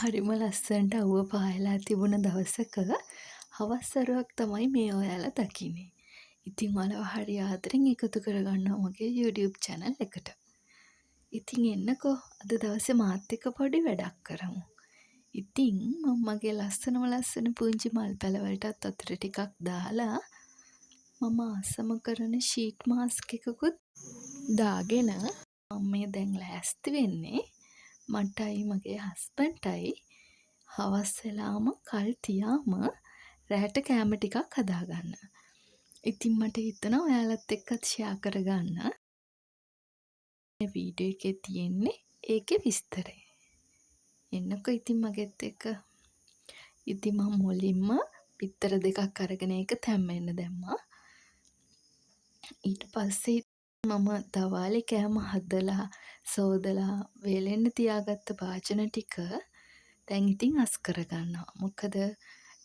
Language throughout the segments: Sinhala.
හරිම ලස්සනට අව්ව පායලා තිබුණ දවසක හවස් වරුවක් තමයි මේ ඔයාලා දකින්නේ. ඉතින් ඔයාලව හරි ආදරෙන් එකතු කරගන්නවා මගේ YouTube channel එකට. ඉතින් එන්නකෝ අද දවසේ මාත් එක්ක පොඩි වැඩක් කරමු. ඉතින් මම මගේ ලස්සන පුංචි මල් පැල වලටත් වතුර ටිකක් දාලා මම ආසම කරන ෂීට් මාස්ක් එකකුත් දාගෙන මම මේ දැන් ලෑස්ති වෙන්නේ මටයි මගේ හස්බන්ඩ්ටයි හවස් වෙලාම කල් තියාම රැට කෑම ටිකක් හදාගන්න. ඉතින් මට හිතුණා ඔයාලත් එක්කත් ෂෙයා කරගන්න. මේ වීඩියෝ එකේ තියෙන්නේ ඒකේ විස්තරය. එන්නකෝ ඉතින් මගෙත් එක්ක. ඉතින් මම මුලින්ම පිටර දෙකක් අරගෙන ඒක තැම්බෙන්න දැම්මා. ඊට පස්සේ මම දවාලේ කෑම හදලා සෝදලා වේලෙන්න තියාගත්ත භාජන ටික දැන් ඉතින් අස් කරගන්නවා. මොකද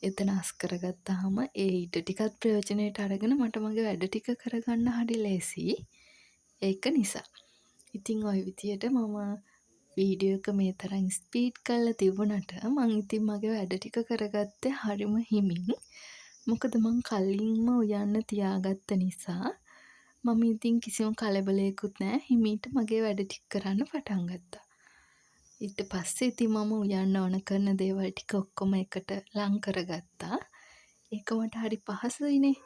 එතන අස් කරගත්තාම ඒ ඉඩ ටිකත් ප්‍රයෝජනයට අරගෙන මට මගේ වැඩ ටික කරගන්න හරි ලේසියි. ඒක නිසා. ඉතින් ওই විදියට මම වීඩියෝ එක මේ තරම් ස්පීඩ් කරලා තිබුණට මං ඉතින් මගේ වැඩ ටික කරගත්තේ හරිම හිමින්. මොකද මං කලින්ම උයන්න තියාගත්ත නිසා මම ඉතින් කිසිම කලබලයකුත් නැහැ. හිමීට මගේ වැඩ ටික කරන්න පටන් ගත්තා. ඊට පස්සේ ඉතින් මම උයන්න ඕන කරන දේවල් ටික ඔක්කොම එකට ලං කරගත්තා. ඒක මට හරි පහසුයිනේ.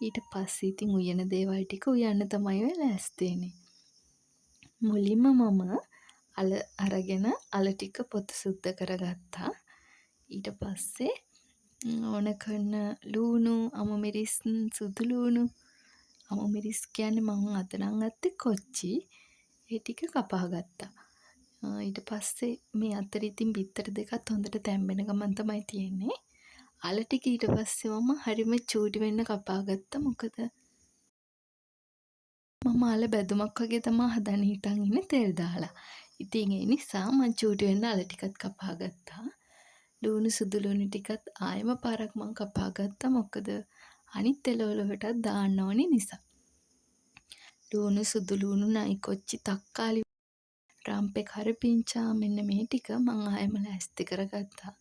ඊට පස්සේ ඉතින් උයන දේවල් ටික උයන්න තමයි ඔය ලෑස්ති වෙන්නේ. මුලින්ම මම අල අරගෙන අල ටික පොත සුද්ධ කරගත්තා. ඊට පස්සේ ඕන කරන ලූණු, අමු මිරිස්, සුදු ලූණු, අමු මිරිස් කියන්නේ මම අද නම් ගත්තේ කොච්චි. ඒ ටික කපා ගත්තා. ඊට පස්සේ මේ අතර ඉතින් බිත්තර දෙකත් හොඳට තැම්බෙන ගමන් තමයි තියෙන්නේ. අල ටික ඊට පස්සේ මම හරිම චූටි වෙන්න කපා ගත්තා. මොකද මම අල බැදුමක් වගේ තමයි හදන්න හිතන් ඉන්නේ තෙල් දාලා. ඉතින් ඒ නිසා මම චූටි වෙන්න අල ටිකත් කපා ගත්තා. ලූණු සුදු ලූණු ටිකත් ආයෙම පාරක් මම කපා ගත්තා. මොකද අනිත් එළවලු වලටත් දාන්න ඕනේ නිසා. ලූණු සුදු ලූණු නයි කොච්චි තක්කාලි රම්පේ කරපිංචා මෙන්න මේ ටික මං ආයෙම ලෑස්ති කරගත්තා.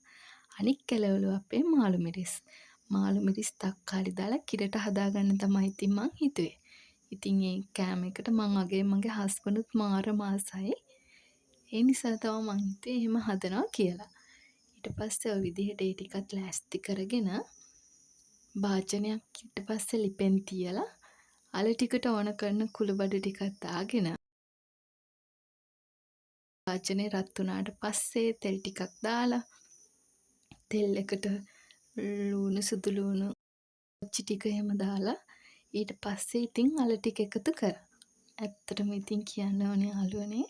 අනික් එළවලු අපේ මාළු මිරිස්. මාළු මිරිස් තක්කාලි දාලා කිරට හදාගන්න තමයි ඉතින් මං හිතුවේ. ඉතින් ඒ කෑම එකට මං අගේ මගේ හස්බන්ඩ්ුත් මාරම ආසයි. ඒ නිසා තමයි මං හිතුවේ එහෙම හදනවා කියලා. ඊට පස්සේ ඔය විදිහට ඒ ටිකත් ලෑස්ති කරගෙන භාජනයක් ඊට පස්සේ ලිපෙන් තියලා අල ටිකට ඕන කරන කුළුබඩු ටිකක් දාගෙන භාජනේ රත් වුණාට පස්සේ තෙල් ටිකක් දාලා තෙල් එකට ලූණු සුදු ලූණු කොච්චි ටික එහෙම දාලා ඊට පස්සේ ඉතින් අල ටික එකතු කරා. ඇත්තටම ඉතින් කියන්න ඕනේ යාළුවනේ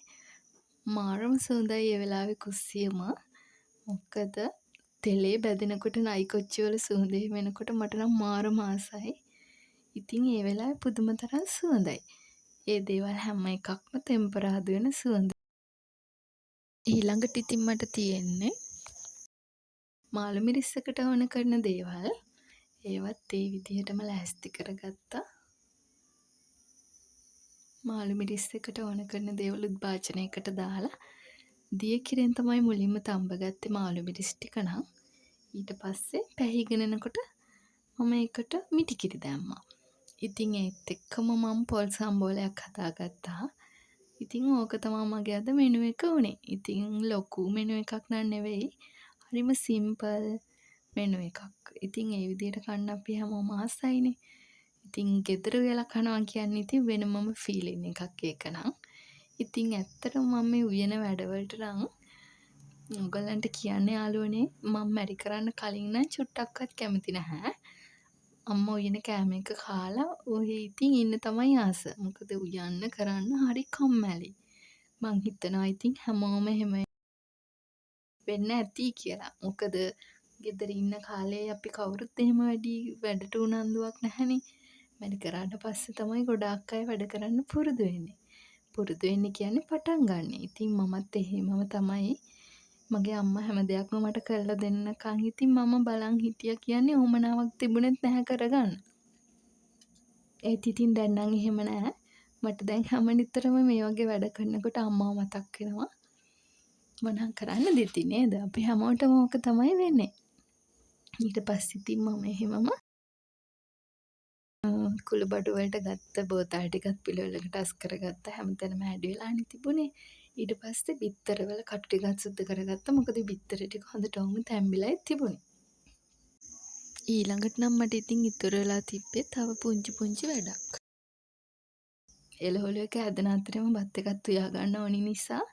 මාරම සුවඳයි ඒ වෙලාවේ කුස්සියම. මොකද තෙලේ බැදෙනකොට නයි කොච්චි වල සුවඳ වෙනකොට මට නම් මාරම ආසයි. ඉතින් ඒ වෙලාවේ පුදුම තරම් සුවඳයි. ඒ දේවල් හැම එකක්ම ටෙම්පරාදු වෙන සුවඳ. ඊළඟට ඉතින් මට තියෙන්නේ මාළු මිරිස් එකට ඕන කරන දේවල්. ඒවත් ඒ විදිහටම ලෑස්ති කරගත්තා. මාළු මිරිස් එකට ඕන කරන දේවලුත් භාජනයකට දාලා දිය කිරෙන් තමයි මුලින්ම තඹගත්තේ මාළු මිරිස් ටික නම්. ඊට පස්සේ පැහිගෙන එනකොට මම ඒකට මිටි කිරි දැම්මා. ඉතින් ඒත් එක්කම මම පොල් සම්බෝලයක් හදාගත්තා. ඉතින් ඕක තමයි මගේ අද මෙනු එක උනේ. ඉතින් ලොකු මෙනු එකක් නන් නෙවෙයි. හරිම සිම්පල් මෙනු එකක්. ඉතින් ඒ විදිහට කන්න අපි හැමෝම ආසයිනේ. ඉතින් ගෙදර වෙලා කනවා කියන්නේ ඉතින් වෙනමම ෆීලින් එකක් ඒක නම්. ඉතින් ඇත්තටම මම මේ උයන වැඩවලට නම් ඔයගලන්ට කියන්න යාළුවනේ මම මැරි කරන්න කලින් නම් චුට්ටක්වත් කැමති නැහැ. අම්මා උයන කෑම එක කාලා ඔහේ ඉතින් ඉන්න තමයි ආස. මොකද උයන්න කරන්න හරි කම්මැලි. මං හිතනවා ඉතින් හැමෝම එහෙම වෙන්න ඇති කියලා. මොකද ගෙදර ඉන්න කාලේ අපි කවුරුත් එහෙම වැඩට උනන්දුවක් නැහැනේ. වැඩ කරාට පස්සේ තමයි ගොඩාක් අය වැඩ කරන්න පුරුදු වෙන්නේ. පුරුදු වෙන්නේ කියන්නේ පටන් ගන්න. ඉතින් මමත් එහෙමම තමයි. මගේ අම්මා හැම දෙයක්ම මට කරලා දෙන්නකන් ඉතින් මම බලන් හිටියා කියන්නේ උවමනාවක් තිබුණෙත් නැහැ කරගන්න. ඒත් ඉතින් දැන් නම් එහෙම නැහැ. මට දැන් හැම නිතරම මේ වගේ වැඩ කරනකොට අම්මාව මතක් වෙනවා. මොනා කරන්නද ඉතින් නේද? අපි හැමෝටම ඕක තමයි වෙන්නේ. ඊට පස්සේ ඉතින් මම එහෙමම කුළුබඩු වලට ගත්ත බෝතල් ටිකත් පිළිවෙලකට අස් කරගත්තා. හැමතැනම හැඩි වෙලානේ තිබුණේ. ඊට පස්සේ බිත්තරවල කටු ටිකක් සුද්ධ කරගත්තා. මොකද බිත්තර ටික හොඳටම තැම්බිලායි තිබුණේ. ඊළඟට නම් මට ඉතින් ඉතුරු වෙලා තිබ්බේ තව පුංචි පුංචි වැඩක්. එළවලු එක හැදෙන අතරෙම බත් එකත් උයා ගන්න ඕනි නිසා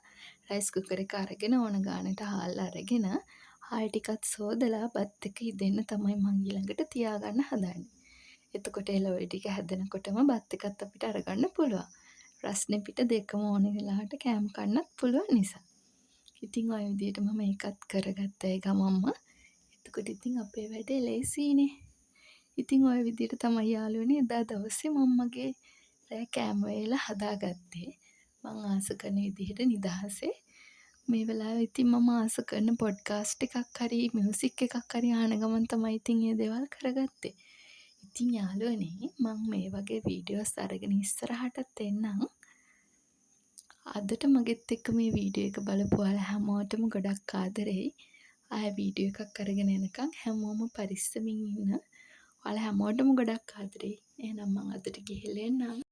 රයිස් කුකර් එක අරගෙන ඕන ගානට හාල් අරගෙන හාල් ටිකත් සෝදලා බත් එක ඉදෙන්න තමයි මං ඊළඟට තියාගන්න හදන්නේ. එතකොට එළවලු ටික හැදෙනකොටම බත් එකත් අපිට අරගන්න පුළුවන්. රස්නේ පිට දෙකම ඕන වෙලාවට කෑම කන්නත් පුළුවන් නිසා. ඉතින් ඔය විදිහට මම ඒකත් කරගත්තා ඒ ගමම්ම. එතකොට ඉතින් අපේ වැඩේ ලේසියිනේ. ඉතින් ඔය විදිහට තමයි යාළුවනේ එදා දවසේ මම මගේ රෑ කෑම වේල හදාගත්තේ. මං ආස කරන විදිහට නිදහසේ. මේ වෙලාවේ ඉතින් මම ආස කරන පොඩ්කාස්ට් එකක් හරි මියුසික් එකක් හරි අහන ගමන් තමයි ඉතින් මේ දේවල් කරගත්තේ. ඉතින් යාළුවනේ මං මේ වගේ වීඩියෝස් අරගෙන ඉස්සරහටත් එන්නම්. අදට මගෙත් එක්ක මේ වීඩියෝ එක බලපු ඔයාලා හැමෝටම ගොඩක් ආදරෙයි. ආයෙ වීඩියෝ එකක් අරගෙන එනකන් හැමෝම පරිස්සමින් ඉන්න. ඔයාලා හැමෝටම ගොඩක් ආදරෙයි. එහෙනම් මං අදට ගිහිල්ලා එන්නම්.